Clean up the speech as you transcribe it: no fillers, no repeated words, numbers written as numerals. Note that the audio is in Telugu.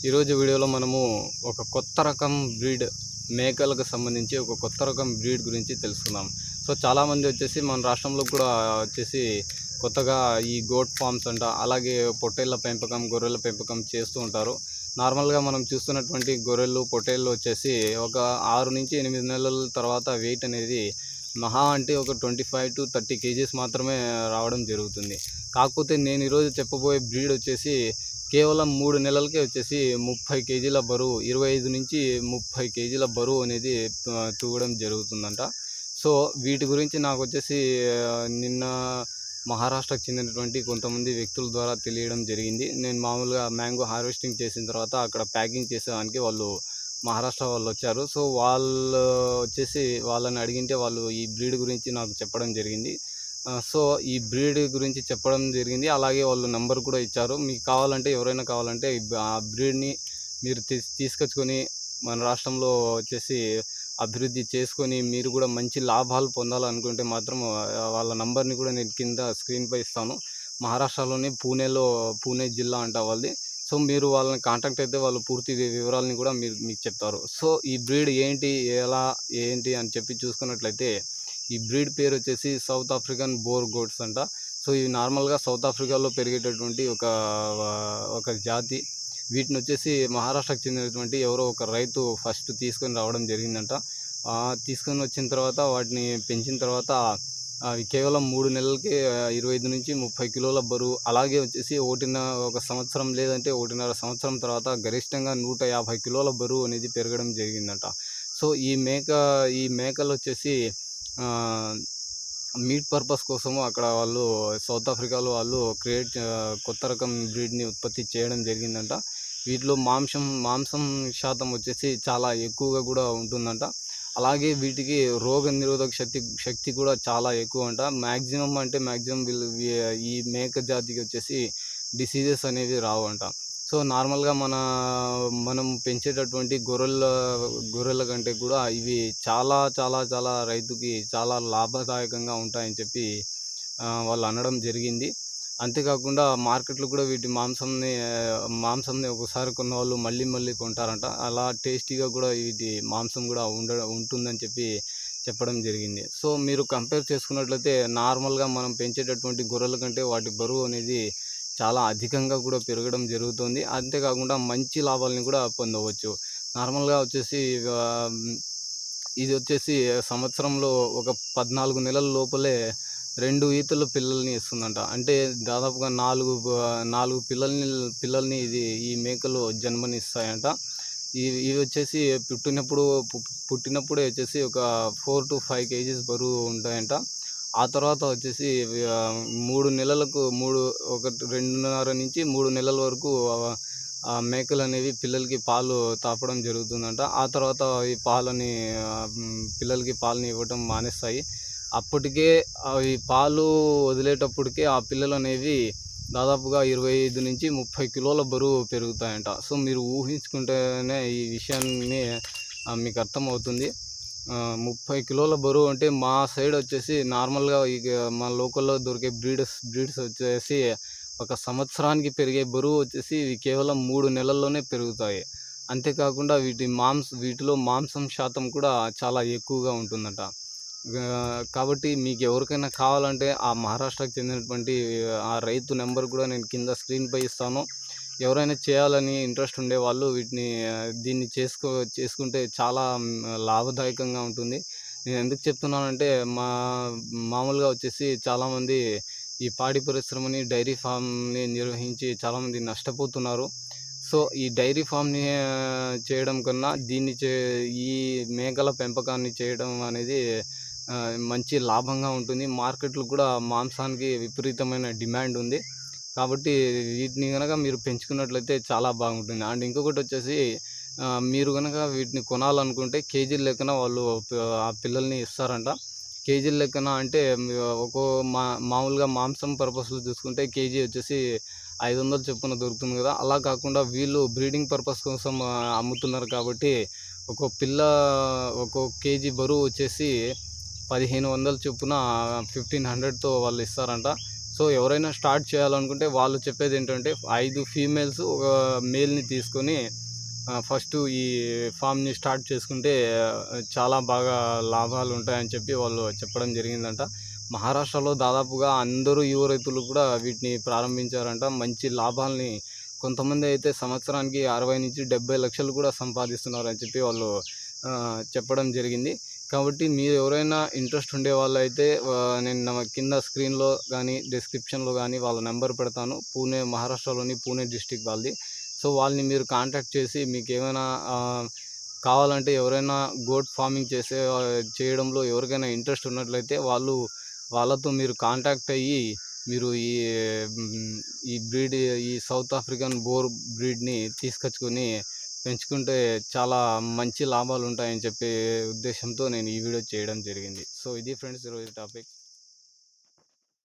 ఈరోజు వీడియోలో మనము ఒక కొత్త రకం బ్రీడ్ మేకలకు సంబంధించి ఒక కొత్త రకం బ్రీడ్ గురించి తెలుసుకుందాం. సో చాలామంది వచ్చేసి మన రాష్ట్రంలో కూడా వచ్చేసి కొత్తగా ఈ గోట్ ఫార్మ్స్ అంట, అలాగే పొట్టేళ్ల పెంపకం, గొర్రెల పెంపకం చేస్తూ ఉంటారు. నార్మల్గా మనం చూస్తున్నటువంటి గొర్రెలు, పొట్టేళ్ళు వచ్చేసి ఒక 6 నుంచి 8 నెలల తర్వాత వెయిట్ అనేది మహా అంటే ఒక 25 to 30 కేజీస్ మాత్రమే రావడం జరుగుతుంది. కాకపోతే నేను ఈరోజు చెప్పబోయే బ్రీడ్ వచ్చేసి కేవలం 3 నెలలకే వచ్చేసి 30 కేజీల బరువు, 25 నుంచి 30 కేజీల బరువు అనేది తూగడం జరుగుతుందంట. సో వీటి గురించి నాకు వచ్చేసి నిన్న మహారాష్ట్రకు చెందినటువంటి కొంతమంది వ్యక్తుల ద్వారా తెలియడం జరిగింది. నేను మామూలుగా మ్యాంగో హార్వెస్టింగ్ చేసిన తర్వాత అక్కడ ప్యాకింగ్ చేసేదానికి వాళ్ళు మహారాష్ట్ర వాళ్ళు వచ్చారు. సో వాళ్ళు వచ్చేసి వాళ్ళని అడిగింటే వాళ్ళు ఈ బ్రీడ్ గురించి నాకు చెప్పడం జరిగింది. సో ఈ బ్రీడ్ గురించి చెప్పడం జరిగింది. అలాగే వాళ్ళు నెంబర్ కూడా ఇచ్చారు. మీకు కావాలంటే, ఎవరైనా కావాలంటే ఆ బ్రీడ్ని మీరు తీసుకొచ్చుకొని మన రాష్ట్రంలో వచ్చేసి అభివృద్ధి చేసుకొని మీరు కూడా మంచి లాభాలు పొందాలనుకుంటే మాత్రం వాళ్ళ నంబర్ని కూడా నేను కింద స్క్రీన్పై ఇస్తాను. మహారాష్ట్రలోని పూణే జిల్లా అంట వాళ్ళది. సో మీరు వాళ్ళని కాంటాక్ట్ అయితే వాళ్ళు పూర్తి వివరాలని కూడా మీకు చెప్తారు. సో ఈ బ్రీడ్ ఏంటి, ఎలా ఏంటి అని చెప్పి చూసుకున్నట్లయితే ఈ బ్రీడ్ పేరు వచ్చేసి సౌత్ ఆఫ్రికన్ బోర్ గోట్స్ అంట. సో ఇవి నార్మల్గా సౌత్ ఆఫ్రికాలో పెరిగేటటువంటి ఒక జాతి. వీటిని వచ్చేసి మహారాష్ట్రకు చెందినటువంటి ఎవరో ఒక రైతు ఫస్ట్ తీసుకొని రావడం జరిగిందంట. తీసుకొని వచ్చిన తర్వాత వాటిని పెంచిన తర్వాత అవి కేవలం 3 నెలలకే 25 నుంచి 30 కిలోల బరువు, అలాగే వచ్చేసి ఒక సంవత్సరం లేదంటే 1.5 సంవత్సరం తర్వాత గరిష్టంగా 150 కిలోల బరువు అనేది పెరగడం జరిగిందంట. సో ఈ మేకలు వచ్చేసి మీట్ పర్పస్ కోసము అక్కడ వాళ్ళు సౌత్ ఆఫ్రికాలో వాళ్ళు కొత్త రకం బ్రీడ్ని ఉత్పత్తి చేయడం జరిగిందంట. వీటిలో మాంసం శాతం వచ్చేసి చాలా ఎక్కువగా కూడా ఉంటుందంట. అలాగే వీటికి రోగ నిరోధక శక్తి కూడా చాలా ఎక్కువ అంట. మ్యాక్సిమం ఈ మేక జాతికి వచ్చేసి డిసీజెస్ అనేవి రావు అంట. సో నార్మల్గా మనం పెంచేటటువంటి గొర్రెల కంటే కూడా ఇవి చాలా చాలా చాలా రైతుకి చాలా లాభదాయకంగా ఉంటాయని చెప్పి వాళ్ళు అనడం జరిగింది. అంతేకాకుండా మార్కెట్లో కూడా వీటి మాంసంని ఒకసారి కొన్న వాళ్ళు మళ్ళీ కొంటారంట. అలా టేస్టీగా కూడా వీటి మాంసం కూడా ఉంటుందని చెప్పి చెప్పడం జరిగింది. సో మీరు కంపేర్ చేసుకున్నట్లయితే నార్మల్గా మనం పెంచేటటువంటి గొర్రెల కంటే వాటి బరువు అనేది చాలా అధికంగా కూడా పెరగడం జరుగుతుంది. అంతేకాకుండా మంచి లాభాలని కూడా పొందవచ్చు. నార్మల్గా వచ్చేసి ఇది వచ్చేసి సంవత్సరంలో ఒక 14 నెలల లోపలే 2 ఈతల పిల్లల్ని ఇస్తుందంట. అంటే దాదాపుగా 4 పిల్లల్ని ఈ మేకలు జన్మనిస్తాయంట. ఇవి వచ్చేసి పుట్టినప్పుడే వచ్చేసి ఒక 4 to 5 కేజీస్ బరువు ఉంటాయంట. ఆ తర్వాత వచ్చేసి 3 నెలలకు 2.5 నుంచి 3 నెలల వరకు మేకలు అనేవి పిల్లలకి పాలు తాపడం జరుగుతుందంట. ఆ తర్వాత ఈ పిల్లలకి పాలని ఇవ్వటం మానేస్తాయి. అప్పటికే అవి పాలు వదిలేటప్పటికే ఆ పిల్లలు అనేవి దాదాపుగా 25 నుంచి 30 కిలోల బరువు పెరుగుతాయంట. సో మీరు ఊహించుకుంటేనే ఈ విషయాన్ని మీకు అర్థమవుతుంది. 30 కిలోల బరువు అంటే మా సైడ్ వచ్చేసి నార్మల్గా మా లోకల్లో దొరికే బ్రీడ్స్ వచ్చేసి ఒక సంవత్సరానికి పెరిగే బరువు వచ్చేసి ఇవి కేవలం 3 నెలల్లోనే పెరుగుతాయి. అంతేకాకుండా వీటిలో మాంసం శాతం కూడా చాలా ఎక్కువగా ఉంటుందట. కాబట్టి మీకు ఎవరికైనా కావాలంటే ఆ మహారాష్ట్రకు చెందినటువంటి ఆ రైతు నెంబర్ కూడా నేను కింద స్క్రీన్పై ఇస్తాను. ఎవరైనా చేయాలని ఇంట్రెస్ట్ ఉండే వాళ్ళు దీన్ని చేసుకుంటే చాలా లాభదాయకంగా ఉంటుంది. నేను ఎందుకు చెప్తున్నానంటే మామూలుగా వచ్చేసి చాలామంది ఈ పాడి పరిశ్రమని, డైరీ ఫామ్ని నిర్వహించి చాలామంది నష్టపోతున్నారు. సో ఈ డైరీ ఫామ్ని చేయడం కన్నా ఈ మేకల పెంపకాన్ని చేయడం అనేది మంచి లాభంగా ఉంటుంది. మార్కెట్లో కూడా మాంసానికి విపరీతమైన డిమాండ్ ఉంది. కాబట్టి వీటిని కనుక మీరు పెంచుకున్నట్లయితే చాలా బాగుంటుంది. అండ్ ఇంకొకటి వచ్చేసి మీరు కనుక వీటిని కొనాలనుకుంటే కేజీల లెక్కన వాళ్ళు ఆ పిల్లల్ని ఇస్తారంట. కేజీల లెక్కన అంటే మామూలుగా మాంసం పర్పస్లో చూసుకుంటే కేజీ వచ్చేసి 500 చొప్పున దొరుకుతుంది కదా. అలా కాకుండా వీళ్ళు బ్రీడింగ్ పర్పస్ కోసం అమ్ముతున్నారు కాబట్టి ఒక్కో కేజీ బరువు వచ్చేసి 1500 చొప్పున 1500తో వాళ్ళు ఇస్తారంట. సో ఎవరైనా స్టార్ట్ చేయాలనుకుంటే వాళ్ళు చెప్పేది ఏంటంటే 5 ఫీమేల్స్ ఒక మేల్ని తీసుకొని ఫస్ట్ ఈ ఫామ్ని స్టార్ట్ చేసుకుంటే చాలా బాగా లాభాలు ఉంటాయని చెప్పి వాళ్ళు చెప్పడం జరిగిందంట. మహారాష్ట్రలో దాదాపుగా అందరూ యువ రైతులు కూడా వీటిని ప్రారంభించారంట. మంచి లాభాల్ని కొంతమంది అయితే సంవత్సరానికి 60-70 లక్షలు కూడా సంపాదిస్తున్నారని చెప్పి వాళ్ళు చెప్పడం జరిగింది. కాబట్టి మీరు ఎవరైనా ఇంట్రెస్ట్ ఉండే వాళ్ళైతే నేను కింద స్క్రీన్లో కానీ డిస్క్రిప్షన్లో కానీ వాళ్ళ నెంబర్ పెడతాను. పూణే, మహారాష్ట్రలోని పూణే డిస్ట్రిక్ట్ వాళ్ళది. సో వాళ్ళని మీరు కాంటాక్ట్ చేసి మీకు ఏమైనా కావాలంటే ఎవరైనా గోట్ ఫార్మింగ్ చేయడంలో ఎవరికైనా ఇంట్రెస్ట్ ఉన్నట్లయితే వాళ్ళతో మీరు కాంటాక్ట్ అయ్యి మీరు ఈ బ్రీడ్ ఈ సౌత్ ఆఫ్రికన్ బోర్ బ్రీడ్ని తీసుకొచ్చుకొని పెంచుకుంటే చాలా మంచి లాభాలు ఉంటాయని చెప్పే ఉద్దేశంతో నేను ఈ వీడియో చేయడం జరిగింది. సో ఇది ఫ్రెండ్స్ ఈరోజు టాపిక్.